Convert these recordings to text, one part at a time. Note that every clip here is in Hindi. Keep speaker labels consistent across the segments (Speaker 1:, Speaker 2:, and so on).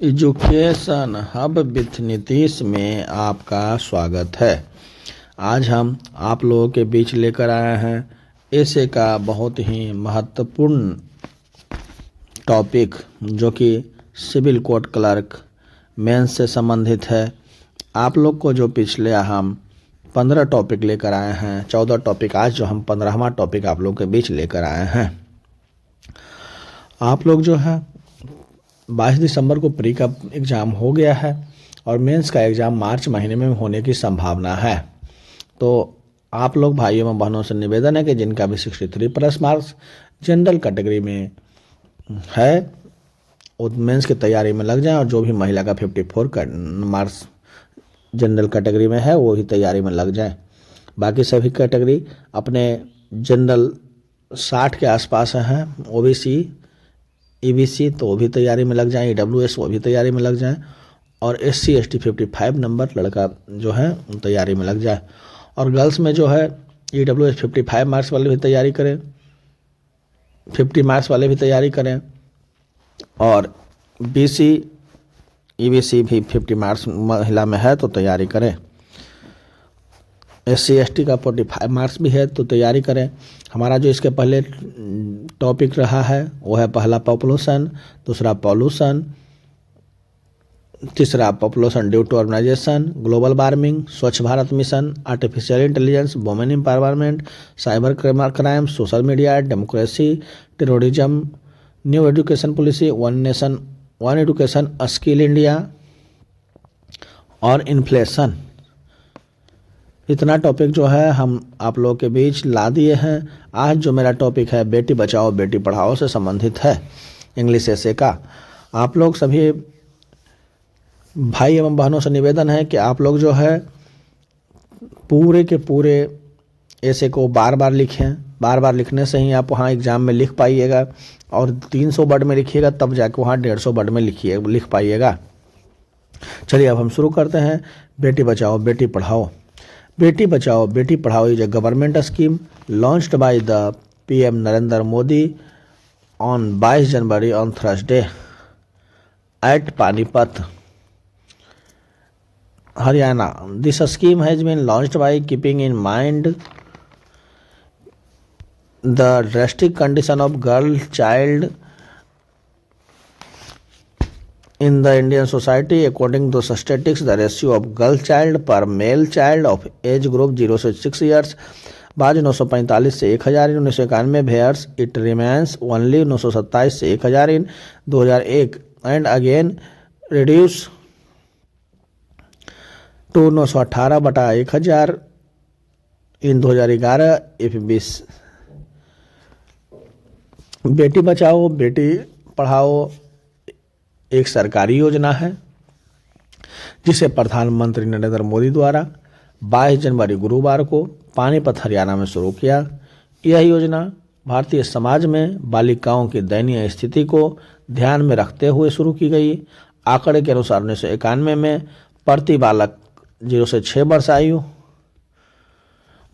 Speaker 1: एजुकेशन हब विथ नीतीश में आपका स्वागत है। आज हम आप लोगों के बीच लेकर आए हैं एसए का बहुत ही महत्वपूर्ण टॉपिक, जो कि सिविल कोर्ट क्लर्क मेंस से संबंधित है। आप लोग को जो पिछले हम 15 टॉपिक लेकर आए हैं, 14 टॉपिक आज जो हम 15वां टॉपिक आप लोग के बीच लेकर आए हैं। आप लोग जो है 22 दिसंबर को प्री का एग्ज़ाम हो गया है और मेंस का एग्ज़ाम मार्च महीने में होने की संभावना है। तो आप लोग भाइयों एवं बहनों से निवेदन है कि जिनका भी 63 प्लस मार्क्स जनरल कैटेगरी में है वो मेंस की तैयारी में लग जाएं, और जो भी महिला का 54 का मार्क्स जनरल कैटेगरी में है वो ही तैयारी में लग जाएं। बाकी सभी कैटेगरी अपने जनरल 60 के आसपास हैं, ओबीसी ईबीसी तो वो भी तैयारी में लग जाएं, ईडब्ल्यूएस वो भी तैयारी में लग जाएं, और एससी एसटी 55 नंबर लड़का जो है तैयारी में लग जाए। और गर्ल्स में जो है ईडब्ल्यूएस 55 मार्क्स वाले भी तैयारी करें, 50 मार्क्स वाले भी तैयारी करें, और बीसी ईबीसी भी 50 मार्क्स महिला में है तो तैयारी करें। एससी एसटी का 45 मार्क्स भी है तो तैयारी करें। हमारा जो इसके पहले टॉपिक रहा है वो है पहला पॉपुलेशन, दूसरा पॉल्यूशन, तीसरा population due to urbanisation, global warming, Swachh Bharat mission, artificial intelligence, women empowerment, cyber crime, social media, democracy, terrorism, new education policy, one nation one education, skill India और इन्फ्लेशन। इतना टॉपिक जो है हम आप लोगों के बीच ला दिए हैं। आज जो मेरा टॉपिक है बेटी बचाओ बेटी पढ़ाओ से संबंधित है, इंग्लिश एसे का। आप लोग सभी भाई एवं बहनों से निवेदन है कि आप लोग जो है पूरे के पूरे एसे को बार बार लिखें। बार बार लिखने से ही आप वहाँ एग्ज़ाम में लिख पाइएगा, और 300 वर्ड में लिखिएगा तब जाके वहाँ 150 वर्ड में लिख पाइएगा। चलिए अब हम शुरू करते हैं। बेटी बचाओ बेटी पढ़ाओ। बेटी बचाओ बेटी पढ़ाओ is a government scheme launched by the PM Narendra Modi on 22 January on Thursday at Panipat, Haryana. This scheme has been launched by keeping in mind the drastic condition of girl child in the Indian society. According to statistics, the ratio of girl child per male child of age group 0 से 6 years बाज 945 से 1000 in 1991 whereas it remains only 927 से 1000 in 2001 and again reduced to 918/1000 in 2011 if 20। बेटी बचाओ बेटी पढ़ाओ एक सरकारी योजना है जिसे प्रधानमंत्री नरेंद्र मोदी द्वारा 22 जनवरी गुरुवार को पानीपत हरियाणा में शुरू किया। यह योजना भारतीय समाज में बालिकाओं की दयनीय स्थिति को ध्यान में रखते हुए शुरू की गई। आंकड़े के अनुसार 1991 में प्रति बालक 0 से 6 वर्ष आयु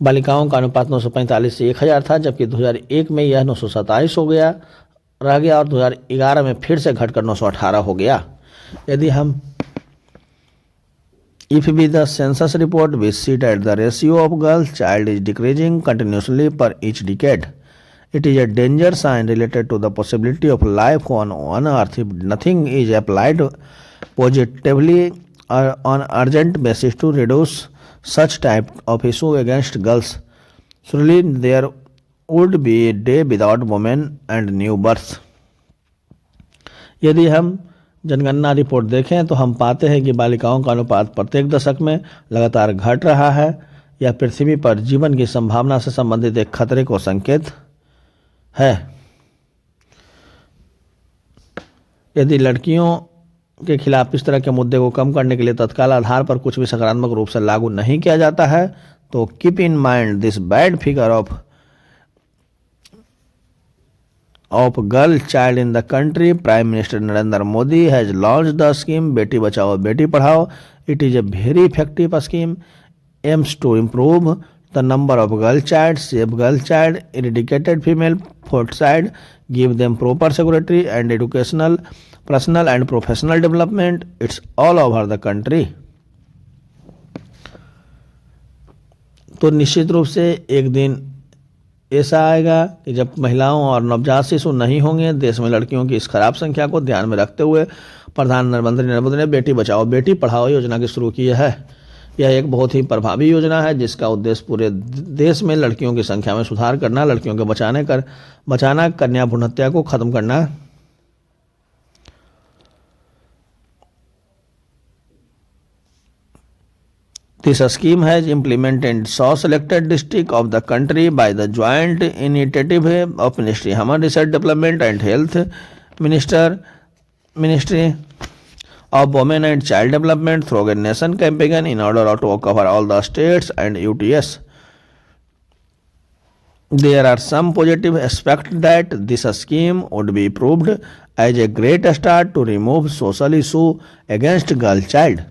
Speaker 1: बालिकाओं का अनुपात 945 से 1000 था, जबकि 2001 में यह 927 रह गया और 2011 में फिर से घटकर 918 हो गया। यदि हम if be the census report we see that the ratio of girls child is decreasing continuously per each decade. It is a danger sign related to the possibility of life on earth if nothing is applied positively on urgent basis to reduce such type of issue against girls. Surely there would be a day without women and new birth. यदि हम जनगणना रिपोर्ट देखें तो हम पाते हैं कि बालिकाओं का अनुपात प्रत्येक दशक में लगातार घट रहा है। यह पृथ्वी पर जीवन की संभावना से संबंधित एक खतरे को संकेत है। यदि लड़कियों के खिलाफ इस तरह के मुद्दे को कम करने के लिए तत्काल आधार पर कुछ भी सकारात्मक रूप से लागू नहीं किया जाता है तो keep in mind this bad figure of girl child in the country. Prime minister Narendra Modi has launched the scheme Beti Bachao Beti Padhao. It is a very effective scheme aims to improve the number of girl child, save girl child, eradicated female foeticide, give them proper security and educational personal and professional development, it's all over the country. तो निश्चित रूप से एक दिन ऐसा आएगा कि जब महिलाओं और नवजात शिशु नहीं होंगे। देश में लड़कियों की इस खराब संख्या को ध्यान में रखते हुए प्रधानमंत्री नरेंद्र मोदी ने बेटी बचाओ बेटी पढ़ाओ योजना की शुरू की है। यह एक बहुत ही प्रभावी योजना है जिसका उद्देश्य पूरे देश में लड़कियों की संख्या में सुधार करना, लड़कियों को बचाना, कन्या भ्रूण हत्या को खत्म करना। This scheme has implemented in 100 selected districts of the country by the joint initiative of Ministry Human Research Development and Health, Ministry of Women and Child Development through a nation campaign in order to cover all the states and UTS. There are some positive aspects that this scheme would be proved as a great start to remove social issue against girl child.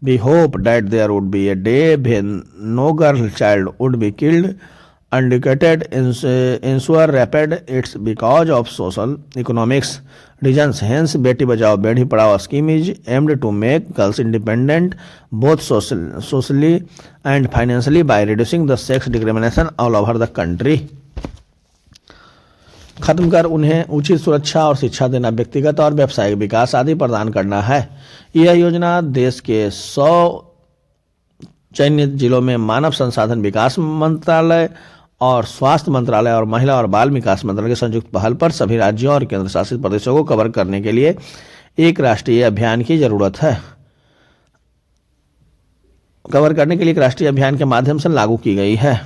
Speaker 1: We hope that there would be a day when no girl child would be killed, uneducated, ensure rapid its because of social economics reasons. Hence, Beti Bachao Beti Padhao scheme is aimed to make girls independent both socially and financially by reducing the sex discrimination all over the country. खत्म कर उन्हें उचित सुरक्षा और शिक्षा देना, व्यक्तिगत और व्यावसायिक विकास आदि प्रदान करना है। यह योजना देश के 100 चयनित जिलों में मानव संसाधन विकास मंत्रालय और स्वास्थ्य मंत्रालय और महिला और बाल विकास मंत्रालय के संयुक्त पहल पर सभी राज्यों और केंद्र शासित प्रदेशों को कवर करने के लिए एक राष्ट्रीय अभियान की जरूरत है। कवर करने के लिए एक राष्ट्रीय अभियान के माध्यम से लागू की गई है।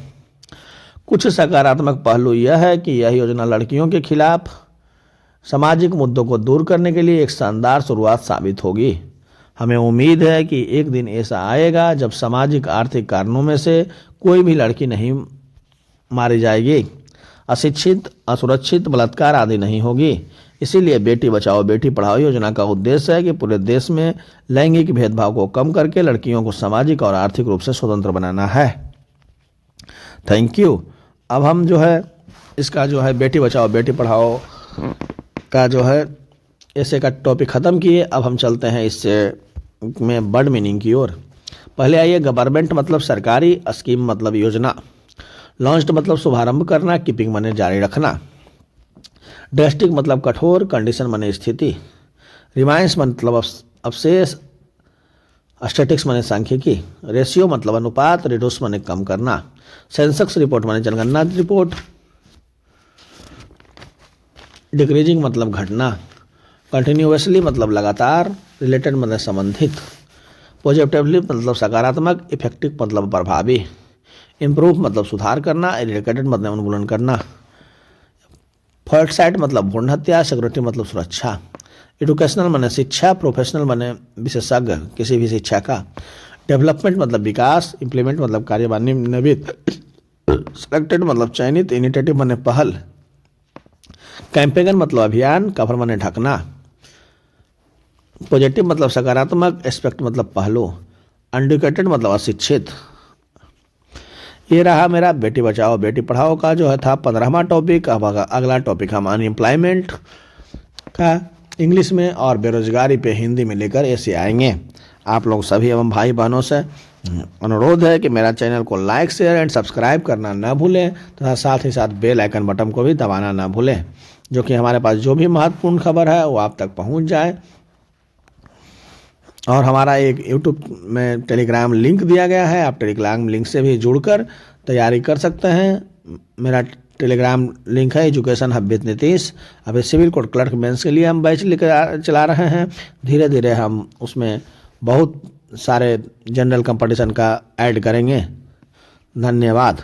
Speaker 1: कुछ सकारात्मक पहलू यह है कि यह योजना लड़कियों के खिलाफ सामाजिक मुद्दों को दूर करने के लिए एक शानदार शुरुआत साबित होगी। हमें उम्मीद है कि एक दिन ऐसा आएगा जब सामाजिक आर्थिक कारणों में से कोई भी लड़की नहीं मारी जाएगी, अशिक्षित, असुरक्षित, बलात्कार आदि नहीं होगी। इसीलिए बेटी बचाओ बेटी पढ़ाओ योजना का उद्देश्य है कि पूरे देश में लैंगिक भेदभाव को कम करके लड़कियों को सामाजिक और आर्थिक रूप से स्वतंत्र बनाना है। Thank you. अब हम जो है इसका जो है बेटी बचाओ बेटी पढ़ाओ का जो है ऐसे का टॉपिक ख़त्म किए। अब हम चलते हैं इससे में वर्ड मीनिंग की ओर। पहले आइए, गवर्नमेंट मतलब सरकारी, स्कीम मतलब योजना, लॉन्च्ड मतलब शुभारंभ करना, कीपिंग माने जारी रखना, ड्रेस्टिक मतलब कठोर, कंडीशन माने स्थिति, रिमाइंस मतलब अवशेष, स्टैटिक्स माने सांख्यिकी, रेशियो मतलब अनुपात, रिड्यूस माने कम करना, सेंसक्स रिपोर्ट माने जनगणना रिपोर्ट, डिक्रीजिंग मतलब घटना, कंटिन्यूअसली मतलब लगातार, रिलेटेड मतलब संबंधित, पॉजिटिवली मतलब सकारात्मक, इफेक्टिव मतलब प्रभावी, इम्प्रूव मतलब सुधार करना, एडिकेटेड मतलब उन्मूलन करना, फर्टिसाइड मतलब भ्रूण हत्या, सिक्योरिटी मतलब सुरक्षा, एजुकेशनल माने शिक्षा, प्रोफेशनल माने विशेषज्ञ किसी भी शिक्षा का, डेवलपमेंट मतलब विकास, इम्प्लीमेंट मतलब कार्यान्वित, सिलेक्टेड मतलब चयनित, इनिशिएटिव माने पहल, कैंपेन मतलब अभियान, कवर माने ढकना, पॉजिटिव मतलब सकारात्मक, एस्पेक्ट मतलब पहलू, अनएडुकेटेड मतलब अशिक्षित। ये रहा मेरा बेटी बचाओ बेटी पढ़ाओ का जो है था 15वां टॉपिक। अब अगला टॉपिक हम अनएम्प्लॉयमेंट का इंग्लिश में और बेरोजगारी पे हिंदी में लेकर ऐसे आएंगे। आप लोग सभी एवं भाई बहनों से अनुरोध है कि मेरा चैनल को लाइक शेयर एंड सब्सक्राइब करना न भूलें तथा साथ ही साथ बेल आइकन बटन को भी दबाना न भूलें, जो कि हमारे पास जो भी महत्वपूर्ण खबर है वो आप तक पहुंच जाए। और हमारा एक यूट्यूब में टेलीग्राम लिंक दिया गया है, आप टेलीग्राम लिंक से भी जुड़कर तैयारी कर सकते हैं। मेरा टेलीग्राम लिंक है एजुकेशन हब विद नीतीश। अभी सिविल कोड क्लर्क मेंस के लिए हम बैच लेकर चला रहे हैं। धीरे धीरे हम उसमें बहुत सारे जनरल कंपटीशन का ऐड करेंगे। धन्यवाद।